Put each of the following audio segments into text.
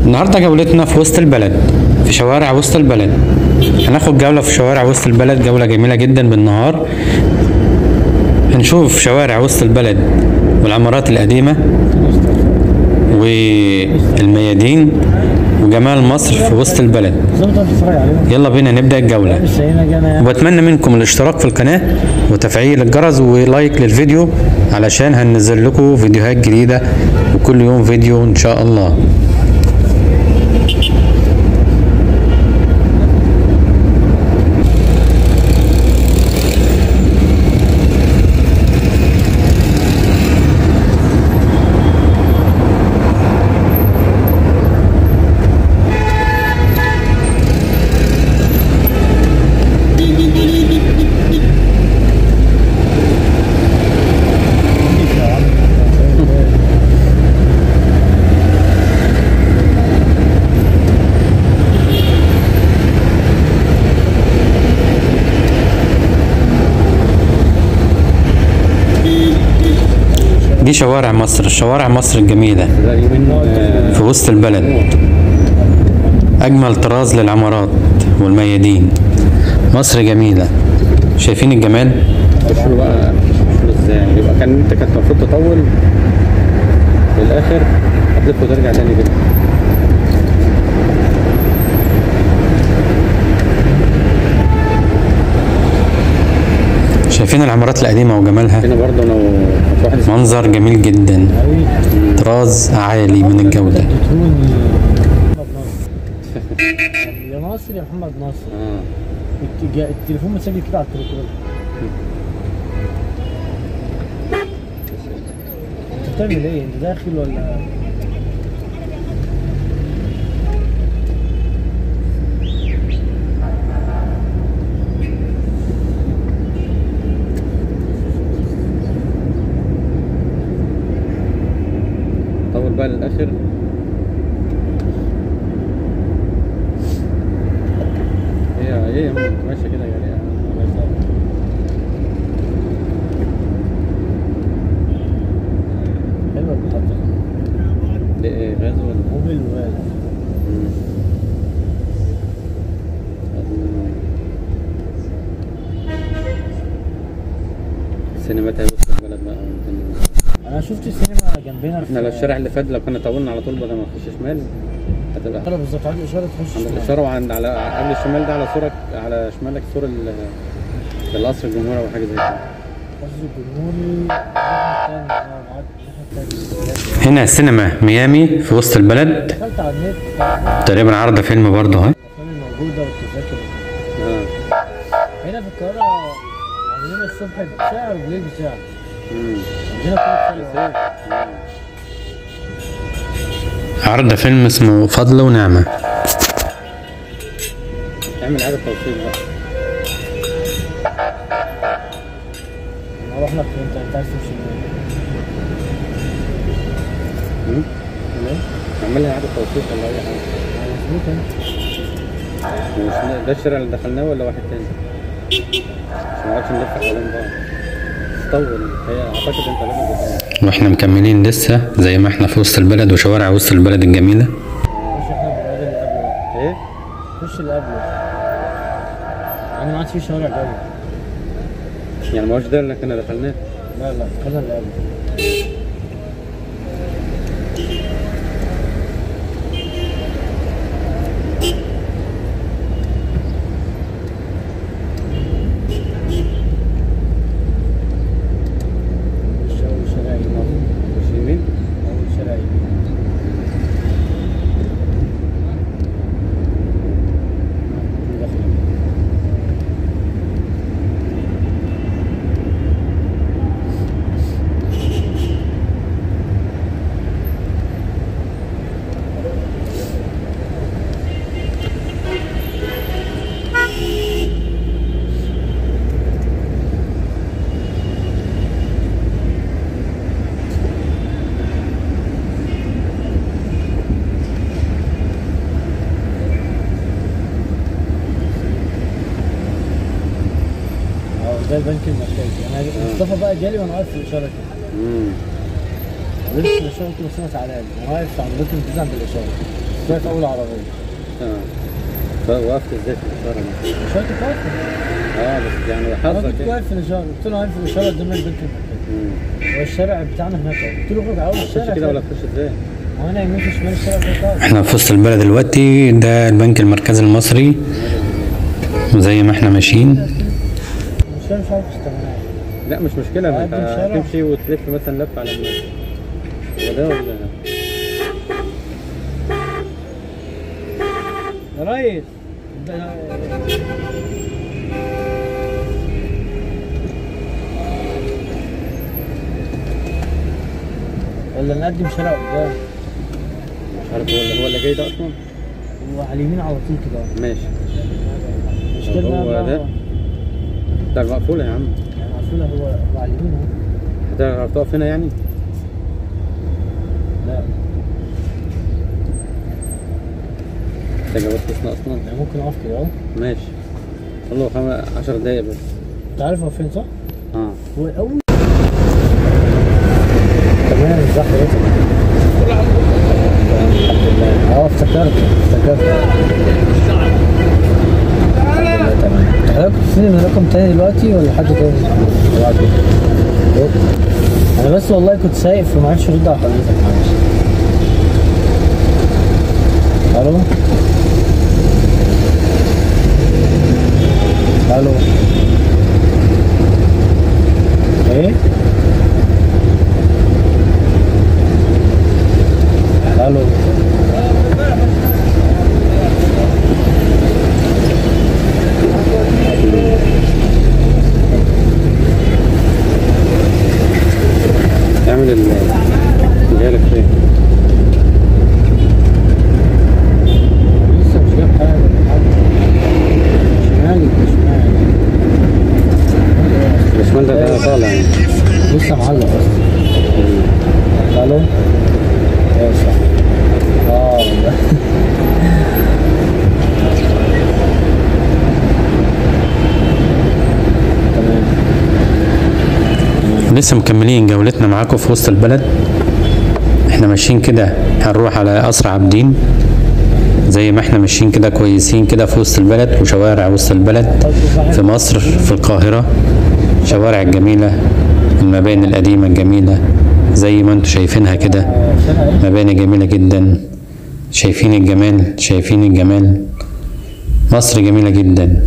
النهارده جولتنا في وسط البلد، في شوارع وسط البلد. هناخد جولة في شوارع وسط البلد، جولة جميلة جدا بالنهار. هنشوف شوارع وسط البلد والعمارات القديمة والميادين وجمال مصر في وسط البلد. يلا بينا نبدأ الجولة، وبتمنى منكم الاشتراك في القناة وتفعيل الجرس ولايك للفيديو علشان هننزل لكم فيديوهات جديدة وكل يوم فيديو ان شاء الله. دي شوارع مصر، شوارع مصر الجميلة في وسط البلد. أجمل طراز للعمارات والميادين، مصر جميلة. شايفين الجمال؟ تشوفوا بقى ازاي يبقى كانت المفروض تطول للآخر، هتلف وترجع تاني كده. شايفين العمارات القديمة وجمالها؟ هنا برضه لو منظر جميل جدا، طراز عالي من الجودة. يا ناصر يا محمد ناصر. التليفون متسجل كده على التليفون. انت بتعمل ايه؟ انت داخل ولا؟ طول بقى للآخر. ايه يا عم انت ماشية كده يعني. حلوة المحطة. دي ايه غاز ولا؟ موبيل وغاز. السينمات هي وسط البلد بقى. انا شفت السينما جنبنا. احنا لو الشارع اللي فات لو كنا طولنا على طول بدل ما نخش شمال هتبقى طلع بالظبط عند الاشاره تخش عند الاشاره، وعند على قبل الشمال ده على صورك على شمالك صورة القصر الجمهوري او حاجه زي كده. القصر الجمهوري. هنا سينما ميامي في وسط البلد. دخلت على النت تقريبا عرض فيلم برضه اهي. الافلام الموجوده والتذاكر. هنا في القاهره عندنا الصبح بساعه وبالليل بساعه. عندنا كل ساعه. عرض فيلم اسمه فضل ونعمة. اعمل عدد توصيل بقى. رحنا فين؟ انت عايز تمشي منين؟ نعمل لها عدد توصيل ولا اي حاجه؟ مظبوط. ده الشارع اللي دخلناه ولا واحد تاني؟ عشان ما نقعدش نلف حوالين بعض. طول هي اعتقد انت لازم تطول. واحنا مكملين لسه زي ما احنا في وسط البلد وشوارع وسط البلد الجميلة. خش احنا بالواد اللي قبله. ايه؟ خش اللي قبله. انا ما عادش في شوارع جوه. يعني ما هوش ده اللي كنا دخلناه؟ لا خلينا اللي قبله. ده البنك المركزي. انا مصطفى بقى جالي وانا واقف في الاشاره كده. لسه الاشاره كده بس انا تعالى لي، انا واقف عند بنك المركزي عند الاشاره. طلعت اول عربيه. فوقفت ازاي في الاشاره دي؟ مش وقت واقف. بس يعني انا حظك كنت واقف في الاشاره، قلت له واقف في الاشاره قدام البنك. والشارع بتاعنا هناك اهو، قلت له اخرج على اول الشارع تخش كده ولا تخش ازاي؟ وانا يمين في شمال الشارع ده. احنا في وسط البلد دلوقتي، ده البنك المركزي المصري زي ما احنا ماشيين. مش عارف استنى. لا مش مشكله، ما انت هتمشي وتلف مثلا لف على الناس. هو ده ولا يا ريس ولا نقدم شارع قدام؟ مش عارف هو اللي جاي ده اصلا؟ هو على اليمين على طول كده. ماشي. مش كده هو ده المقفولة يا عم. المقفولة هو على اليمين اهو. انت هتقف هنا يعني؟ لا انت جابت اصلا يعني ممكن اقف كده اهو. ماشي. والله 10 دقايق بس. انت عارف هو فين صح؟ هو اول تمام صح يا الحمد لله. افتكرت تمام. حضرتك بتستلم من رقم تاني دلوقتي ولا حد تاني؟ انا بس والله كنت سايق فمعرفتش ارد على حضرتك، معلش. الو ايه؟ الو اعمل جايلك فين؟ لسه مش جايب حاجة. الشمال ده طالع يعني. لسه معلق اصلا. الو ايه صح. والله لسه مكملين جولتنا معاكم في وسط البلد. احنا ماشيين كده هنروح على قصر عابدين، زي ما احنا ماشيين كده كويسين كده في وسط البلد وشوارع وسط البلد في مصر في القاهرة. شوارع الجميلة، المباني القديمة الجميلة زي ما انتم شايفينها كده، مباني جميلة جدا. شايفين الجمال، مصر جميلة جدا.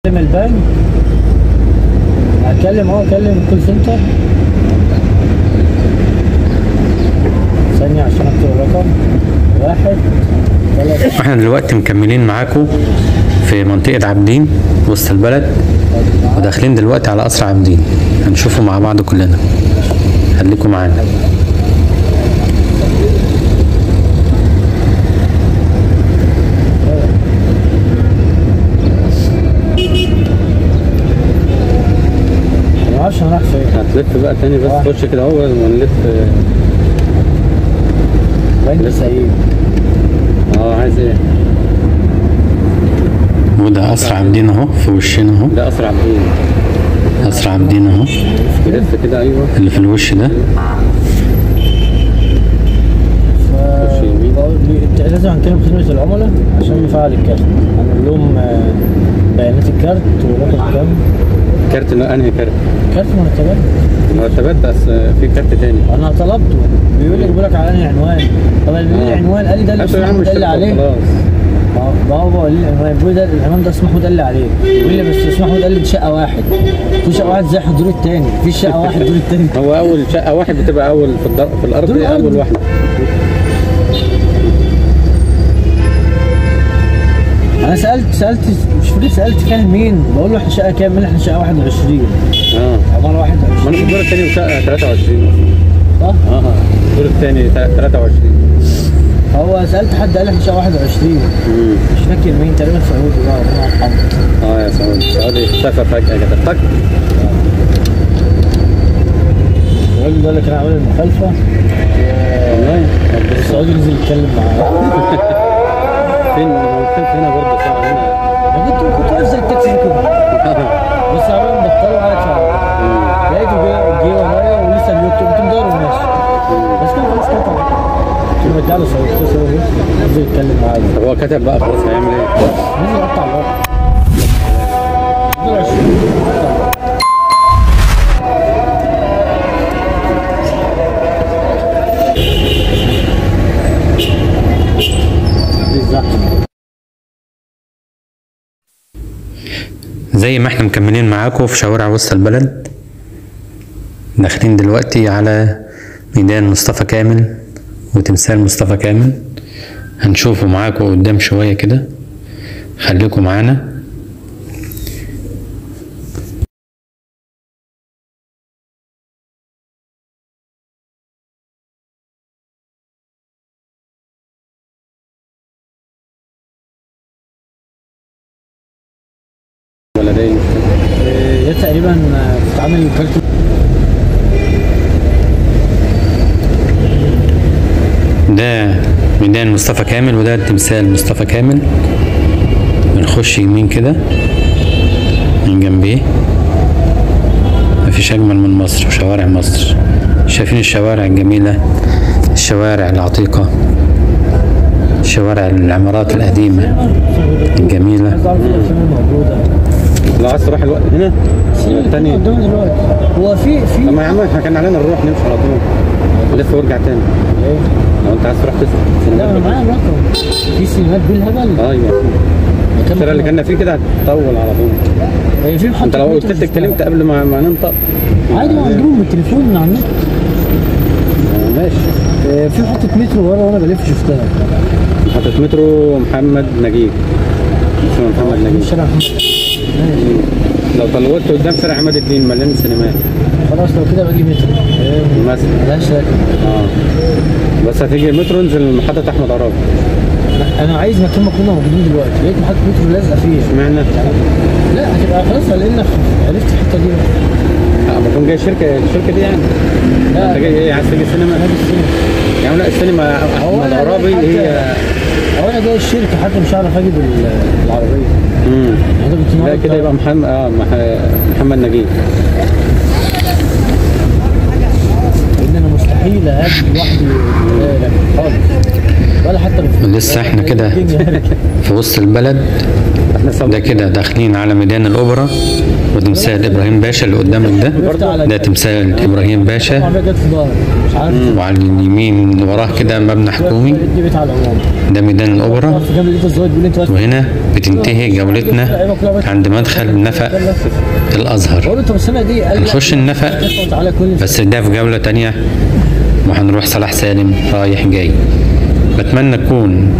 البنك هتكلم اكلم كول سنتر ثانية عشان اكتب الرقم 1 3. احنا دلوقتي مكملين معاكم في منطقة عابدين وسط البلد، وداخلين دلوقتي على قصر عابدين. هنشوفه مع بعض كلنا، خليكم معانا. معرفش انا رايح فين. هتلف بقى تاني بس خش كده اهو ونلف. بنك سعيد. عايز ايه؟ وده قصر عابدين اهو في وشنا اهو. ده قصر عابدين. قصر عابدين اهو لسه كده ايوه. اللي في الوش ده. انت لازم هنكلم خدمة العملاء عشان نفعل الكارت، هنقول لهم بيانات الكارت ورقم كام. كارت انهي كارت؟ كارت مرتبات. مرتبات بس في كارت تاني. انا طلبته بيقول لي بيقول لك على انهي عنوان. طب اللي بيقول لي عنوان قال لي ده اللي اسمه محمود قال لي عليه. خلاص. بابا قال لي العنوان بيقول ده العنوان ده اسمه محمود قال لي عليه. بيقول لي بس اسمه محمود قال لي شقة واحد. في شقة واحد زي الدور التاني، في شقة واحد الدور التاني. هو اول شقة واحد بتبقى اول في الارض دي اول واحدة. انا سالت مش فاكر سالت كان مين، بقول له احنا شقه كام؟ قال لي احنا شقه 21. عماره 21. ما انا في الدور الثاني وشقه 23 صح؟ الدور الثاني 23. هو سالت حد قال لي احنا شقه 21. مش فاكر مين، تقريبا سعودي بقى ربنا يرحمه. يا سعودي اختفى فجاه كده طق. الراجل ده اللي كان عامل المخالفه والله السعودي نزل يتكلم معاه. فين هنا برضه صار هنا. انا كنت واقف زي التاكسي كده. بس عمال بطلوا قاعد شعر. لقيته جه ورايا ولسه اليوتيوب كنت مدور وماشي. بس كان خلاص كتب. كنت بدي له صوت نزل يتكلم معايا. طب هو كتب بقى خلاص هيعمل ايه؟ نزل يقطع الورق. دول 20 زي ما احنا مكملين معاكم في شوارع وسط البلد، داخلين دلوقتي على ميدان مصطفى كامل وتمثال مصطفى كامل. هنشوفه معاكم قدام شوية كده، خليكم معانا. ولا ده ده تقريبا بتتعمل كارت. ده ميدان مصطفى كامل وده تمثال مصطفى كامل. بنخش يمين كده من جنبيه. مفيش اجمل من مصر وشوارع مصر. شايفين الشوارع الجميلة، الشوارع العتيقة، شوارع العمارات القديمة الجميلة. لو عايز تروح الوقت هنا الثاني قدام دلوقتي هو في طب ما يا عم احنا كان علينا نروح نمشي على طول لف وارجع تاني. لو انت عايز تروح تسال. لا انا معايا رقم في سينمات بالهبل. ايوه الشارع اللي كنا فيه كده هتطول على طول. هي في محطة انت لو قلت اتكلمت قبل ما ننطق عادي هنجيبهم بالتليفون من على النت. ماشي. في محطة مترو ورا وانا بلف شفتها. محطة مترو محمد نجيب. اسمه محمد نجيب. شارع محمد. لو طلعت قدام شارع عماد الدين مليان سينمات. خلاص لو كده باجي مترو مثلا. ملهاش راكب. بس هتيجي المترو انزل محطة أحمد عرابي. انا عايز مكان ما كنا موجودين دلوقتي، لقيت محطة مترو لازقة فيه. اشمعنى؟ لا هتبقى خلاص لان عرفت الحتة دي. بكون جاي الشركة دي يعني. لا انت جاي ايه عايز تيجي السينما؟ يعني لا السينما أحمد عرابي هي. هو انا جاي الشركة حتى مش هعرف اجيب العربية. لا كده يبقى محمد نجيب. لان انا مستحيل اجي لوحدي خالص ولا حتى لسه احنا كده في وسط البلد. ده كده داخلين على ميدان الأوبرا وتمثال إبراهيم باشا اللي قدامك ده تمثال إبراهيم باشا. وعلى اليمين وراه كده مبنى حكومي. ده ميدان الأوبرا. وهنا بتنتهي جولتنا عند مدخل نفق الأزهر. هنخش النفق بس ده في جولة تانية وهنروح صلاح سالم رايح جاي. بتمنى تكون